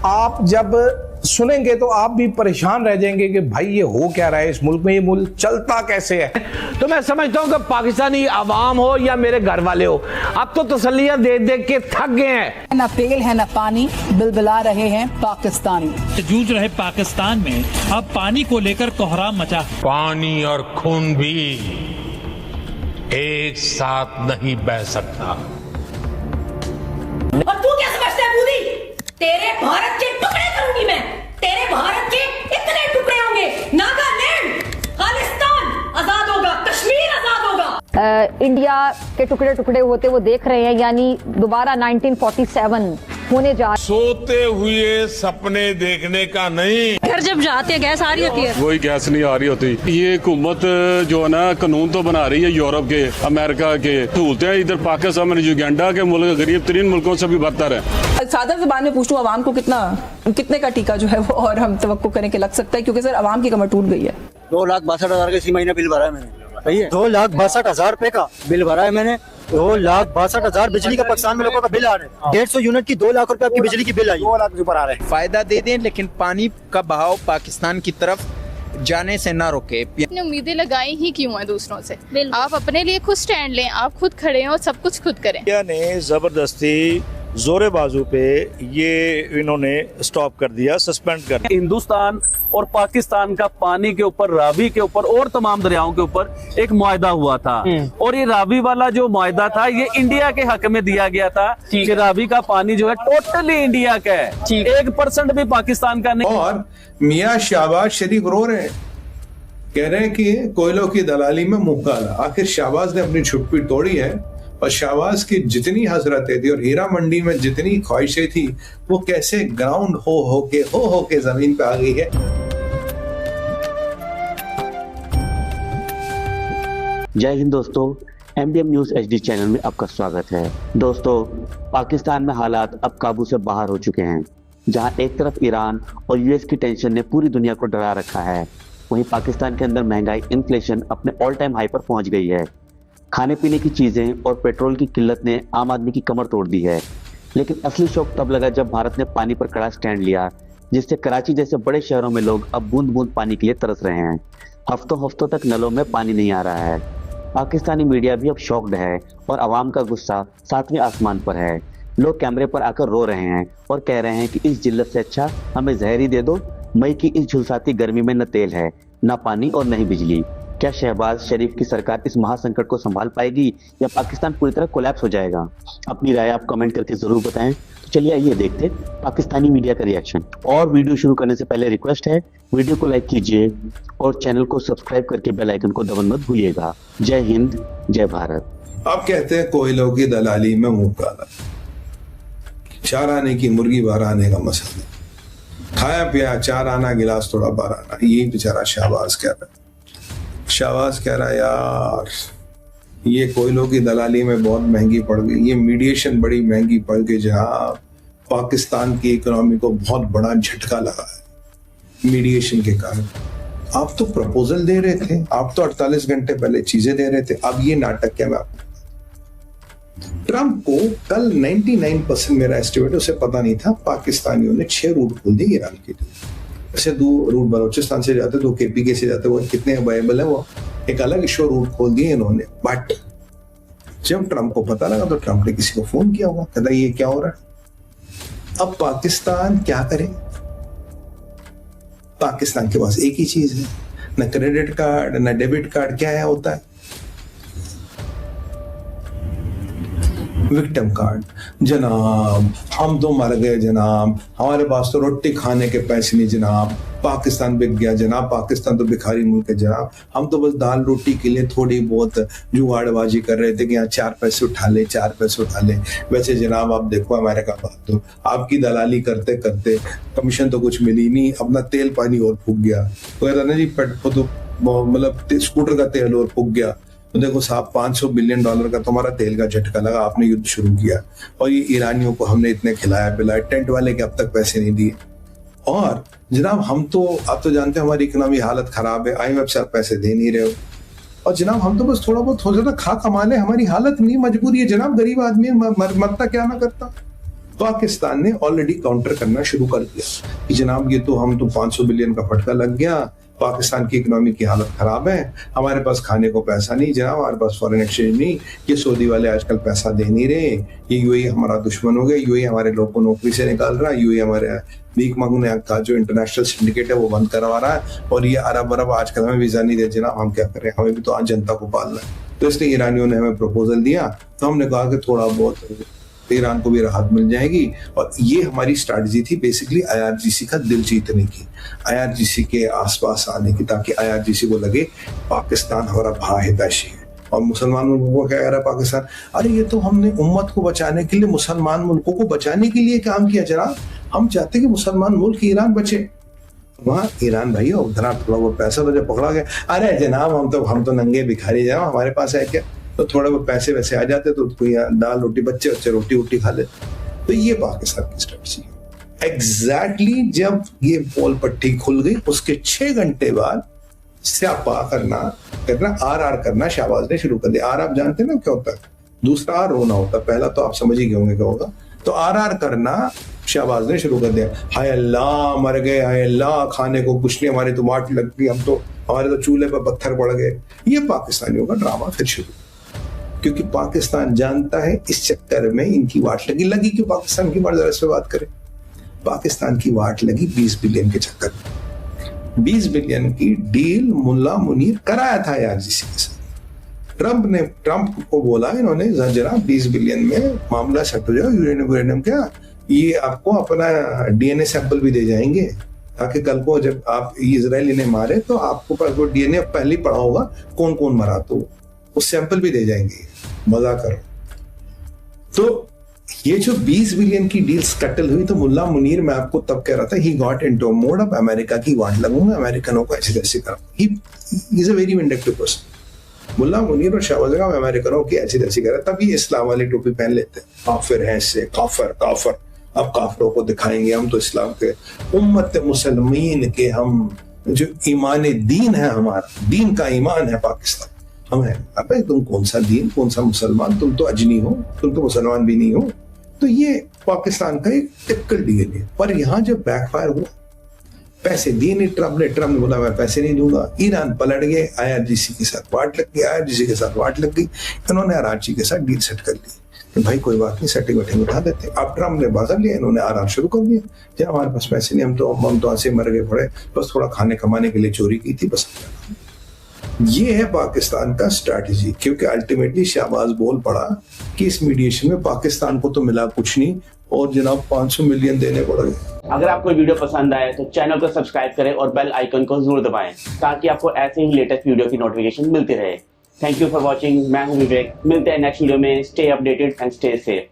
आप जब सुनेंगे तो आप भी परेशान रह जाएंगे कि भाई ये हो क्या रहा है इस मुल्क में, ये मुल्क चलता कैसे है। तो मैं समझता हूँ कि पाकिस्तानी आवाम हो या मेरे घर वाले हो, अब तो तसल्लियां दे दे के थक गए हैं। ना तेल है ना पानी, बिलबिला रहे हैं पाकिस्तानी। जूझ रहे पाकिस्तान में अब पानी को लेकर कोहराम मचा। पानी और खून भी एक साथ नहीं बह सकता। और तू क्या समझता है बूढ़ी? तेरे भारत के टुकड़े करूंगी मैं, तेरे भारत के इतने टुकड़े होंगे, नागालैंड, खालिस्तान आजाद होगा, कश्मीर आजाद होगा। इंडिया के टुकड़े टुकड़े होते वो देख रहे हैं, यानी दोबारा 1947 होने जा। सोते हुए सपने देखने का नहीं। घर जब जाते हैं गैस आ रही होती है, वही गैस नहीं आ रही होती। ये हुकूमत जो है ना कानून तो बना रही है यूरोप के, अमेरिका के, सहूलतें इधर पाकिस्तान में युगांडा के मुल्क गरीब तरीन मुल्कों से भी बदतर है। सादा ज़बान में पूछूं, आवाम को कितने का टीका जो है वो और हम तवक्को करें कि लग सकता है, क्योंकि सर आवाम की कमर टूट गई है। 2,62,000 का इसी महीने बिल भरा है मैंने। सही है, 2,62,000 रुपए का बिल भरा है मैंने। 2,62,000 बिजली का पाकिस्तान में लोगों का बिल आ रहा है। 150 यूनिट की 2 लाख रुपए आपकी बिजली की बिल आई, 2 लाख ऊपर आ रहे हैं। फायदा दे दें लेकिन पानी का बहाव पाकिस्तान की तरफ जाने से ना रोके। अपनी उम्मीदें लगाई ही क्यों है दूसरों से? आप अपने लिए खुद स्टैंड लें, आप खुद खड़े हैं और सब कुछ खुद करें। इंडिया ने जबरदस्ती जोरे बाजू पे ये इन्होंने स्टॉप कर दिया, सस्पेंड कर दिया। हिंदुस्तान और पाकिस्तान का पानी के ऊपर, रावी के ऊपर और तमाम दरियाओं के ऊपर एक मुआहदा हुआ था, और ये रावी वाला जो मुआहदा था ये इंडिया के हक में दिया गया था कि रावी का पानी जो है टोटली इंडिया का है, 1% भी पाकिस्तान का नहीं। और मियां शहबाज शरीफ रो रहे हैं, कह रहे हैं कि कोयलों की दलाली में मुंह काला। आखिर शहबाज ने अपनी छुट्टी तोड़ी है, और शहबाज की जितनी हजरतें थी और हीरा मंडी में जितनी ख्वाहिशें थी वो कैसे ग्राउंड हो के जमीन पे आ गई है। जय हिंद दोस्तों, MDM न्यूज HD चैनल में आपका स्वागत है। दोस्तों, पाकिस्तान में हालात अब काबू से बाहर हो चुके हैं। जहां एक तरफ ईरान और US की टेंशन ने पूरी दुनिया को डरा रखा है, वहीं पाकिस्तान के अंदर महंगाई, इन्फ्लेशन अपने ऑल टाइम हाई पर पहुंच गई है। खाने पीने की चीजें और पेट्रोल की किल्लत ने आम आदमी की कमर तोड़ दी है। लेकिन असली शौक तब लगा जब भारत ने पानी पर कड़ा स्टैंड लिया, जिससे कराची जैसे बड़े शहरों में लोग अब बूंद बूंद पानी के लिए तरस रहे हैं। हफ्तों तक नलों में पानी नहीं आ रहा है। पाकिस्तानी मीडिया भी अब शॉक्ड है और आवाम का गुस्सा 7वें आसमान पर है। लोग कैमरे पर आकर रो रहे हैं और कह रहे हैं कि इस जिल्लत से अच्छा हमें जहर ही दे दो। मई की इस झुलसाती गर्मी में न तेल है, न पानी और न ही बिजली। क्या शहबाज शरीफ की सरकार इस महासंकट को संभाल पाएगी या पाकिस्तान पूरी तरह कोलैप्स हो जाएगा? अपनी राय आप कमेंट करके जरूर बताएं। तो चलिए आइए देखते हैं पाकिस्तानी मीडिया का रिएक्शन। और वीडियो शुरू करने से पहले रिक्वेस्ट है, वीडियो को लाइक कीजिए और चैनल को सब्सक्राइब करके बेल आइकन को दबाना मत भूलिएगा। जय हिंद, जय भारत। आप कहते हैं कोयलों की दलाली में मुंह काला, 4 आने की मुर्गी 12 आने का मसला, खाया पिया 4 आना गिलास थोड़ा 12 आना। यही बेचारा शहबाज कह रहा है। शहबाज कह रहा है यार ये कोयलों की दलाली में बहुत महंगी पड़ गई, ये मीडिएशन बड़ी महंगी पड़ गई। जहां पाकिस्तान की इकोनॉमी को बहुत बड़ा झटका लगा है मीडिएशन के कारण। आप तो प्रपोजल दे रहे थे, आप तो 48 घंटे पहले चीजें दे रहे थे, अब ये नाटक क्या? मैं आपको ट्रंप को कल 99% मेरा एस्टिमेट, उसे पता नहीं था, पाकिस्तानियों ने 6 रूट खोल दिए ईरान के लिए। ऐसे 2 रूट बलोचिस्तान से जाते, 2 KPK से जाते, वो कितने अवेलेबल है वो एक अलग इशू रूट खोल दिए इन्होंने। बट जब ट्रंप को पता लगा तो ट्रंप ने किसी को फोन किया होगा, कहता ये क्या हो रहा है। अब पाकिस्तान क्या करे? पाकिस्तान के पास एक ही चीज है, न क्रेडिट कार्ड न डेबिट कार्ड। क्या है होता है? Victim card. जनाब हम तो मर गए जनाब, हमारे पास तो रोटी खाने के पैसे नहीं जनाब, पाकिस्तान बिक गया जनाब, पाकिस्तान तो भिखारी मुल्क है जनाब, हम तो बस दाल रोटी के लिए थोड़ी बहुत जुगाड़बाजी कर रहे थे कि यहाँ 4 पैसे उठा ले, 4 पैसे उठा ले। वैसे जनाब आप देखो अमेरिका बात, तो आपकी दलाली करते करते कमीशन तो कुछ मिली नहीं, अपना तेल पानी और फूक गया। तो कहता ना जी पेट्रोल तो मतलब स्कूटर का तेल और फूक गया। तो देखो साहब $500 बिलियन का तुम्हारा तेल का झटका लगा, आपने युद्ध शुरू किया और ये ईरानियों को हमने इतने खिलाया पिलाया, टेंट वाले के अब तक पैसे नहीं दिए। और जनाब हम तो आप तो जानते हैं हमारी इकोनॉमी हालत खराब है, IMF से आप पैसे दे नहीं रहे हो। और जनाब हम तो बस थोड़ा बहुत हो जाता खा कमा ले, हमारी हालत नहीं, मजबूरी है जनाब, गरीब आदमी मरता क्या ना करता। पाकिस्तान ने ऑलरेडी काउंटर करना शुरू कर दिया कि जनाब ये तो हम तो 500 बिलियन का फटका लग गया, पाकिस्तान की इकोनॉमी की हालत खराब है, हमारे पास खाने को पैसा नहीं जनाब, हमारे पास फॉरेन एक्सचेंज नहीं, ये सऊदी वाले आजकल पैसा दे नहीं रहे, ये यूएई हमारा दुश्मन हो गया, यूएई हमारे लोग को नौकरी से निकाल रहा है, यूएई हमारे भीख मांगने का जो इंटरनेशनल सिंडिकेट है वो बंद करवा रहा है, और ये अरब आजकल हमें वीजा नहीं दे जनाब, हम क्या करें, हमें भी तो आज जनता को पालना है। तो इसलिए ईरानियों ने हमें प्रपोजल दिया, तो हमने कहा कि थोड़ा बहुत ईरान को भी राहत मिल जाएगी, और ये हमारी स्ट्रैटेजी थी बेसिकली IRGC का दिल जीतने की, IRGC के आसपास आने की, ताकि IRGC को लगे पाकिस्तान हमारा भाई हितैषी है। और मुसलमान मुल्कों को क्या कह रहा है पाकिस्तान, अरे ये तो हमने उम्मत को बचाने के लिए, मुसलमान मुल्कों को बचाने के लिए काम किया जनाब, हम चाहते कि मुसलमान मुल्क ईरान बचे। वहाँ ईरान भाई उधर थोड़ा वो पैसा तो जब पकड़ा गया, अरे जनाब हम तो नंगे भिखारी जनाब, हमारे पास है क्या, तो थोड़े वो पैसे वैसे आ जाते तो कोई दाल रोटी, बच्चे रोटी वोटी खा लेते। तो ये पाकिस्तान की स्ट्रेटजी है। एग्जैक्टली जब ये पोल पट्टी खुल गई उसके 6 घंटे बाद स्यापा करना RR करना शाहबाज ने शुरू कर दिया। RR आप जानते ना क्या होता है, दूसरा R रोना होता है, पहला तो आप समझ ही गए होंगे क्या होगा। तो RR करना शाहबाज ने शुरू कर दिया, हाय अल्लाह मर गए, हाय अल्लाह खाने को कुछ नहीं, हमारी तो वाट लग गई, हमारे तो चूल्हे पर पत्थर पड़ गए। ये पाकिस्तानियों का ड्रामा फिर शुरू, क्योंकि पाकिस्तान जानता है इस चक्कर में इनकी वाट लगी क्यों पाकिस्तान की बात इस पे बात करें। पाकिस्तान की वाट लगी 20 बिलियन के चक्कर में। 20 बिलियन की डील मुल्ला मुनीर कराया था IRGC के साथ। ट्रंप को बोला इन्होंने जरा 20 बिलियन में मामला सेट हो जाए, यूरेनियम क्या ये आपको अपना DNA सैंपल भी दे जाएंगे, ताकि कल को जब आप इजराइल इन्हें मारे तो आपको पास वो DNA पहले ही पड़ा होगा कौन कौन मरा, तो उस सैंपल भी दे जाएंगे। मजा करो। तो ये जो 20 बिलियन की डील कटल हुई, तो मुल्ला मुनीर मैं आपको तब कह रहा था ही गॉट इनटू मोड, अब अमेरिका की वाट लगूंगा, अमेरिकनों को ऐसे कैसे करूंगा। He is a very vindictive person. Mullah Munir और शाहबाज का अमेरिकनों की ऐसी तैसी कर रहा, तब ये इस्लाम वाली टोपी पहन लेते हैं, काफिर हैं इससे, काफिर अब काफिरों को दिखाएंगे हम तो इस्लाम के उम्मत मुसलमीन के, हम जो ईमान दीन है, हमारा दीन का ईमान है पाकिस्तान हम है। अबे तुम कौन सा दीन, कौन सा मुसलमान, तुम तो अजनी हो, तुम तो मुसलमान भी नहीं हो। तो ये पाकिस्तान का एक टिपिकल डील है। पर यहाँ जब बैकफायर हुआ, पैसे दिए नहीं ट्रंप ने बोला मैं पैसे नहीं दूंगा, ईरान पलट गए, IRGC के साथ वाट लग गई, IRGC के साथ वाट लग गई, इन्होंने RRG के साथ डील सेट कर ली कि भाई कोई बात नहीं, सेटिंग वेटिंग उठा देते। अब ट्रंप ने बाजार लिया, इन्होंने RR शुरू कर दिया, जब हमारे पास पैसे नहीं, हम तो ऐसे मर गए पड़े, बस थोड़ा खाने कमाने के लिए चोरी की थी बस। ये है पाकिस्तान का स्ट्रैटेजी, क्योंकि अल्टीमेटली शाहबाज बोल पड़ा कि इस मीडिएशन में पाकिस्तान को तो मिला कुछ नहीं, और जनाब 500 मिलियन देने पड़ गए। अगर आपको वीडियो पसंद आए तो चैनल को सब्सक्राइब करें और बेल आइकन को जरूर दबाएं, ताकि आपको ऐसे ही लेटेस्ट वीडियो की नोटिफिकेशन मिलती रहे। Thank you for watching. मैं हूं विवेक, मिलते हैं नेक्स्ट वीडियो में। Stay updated and stay safe.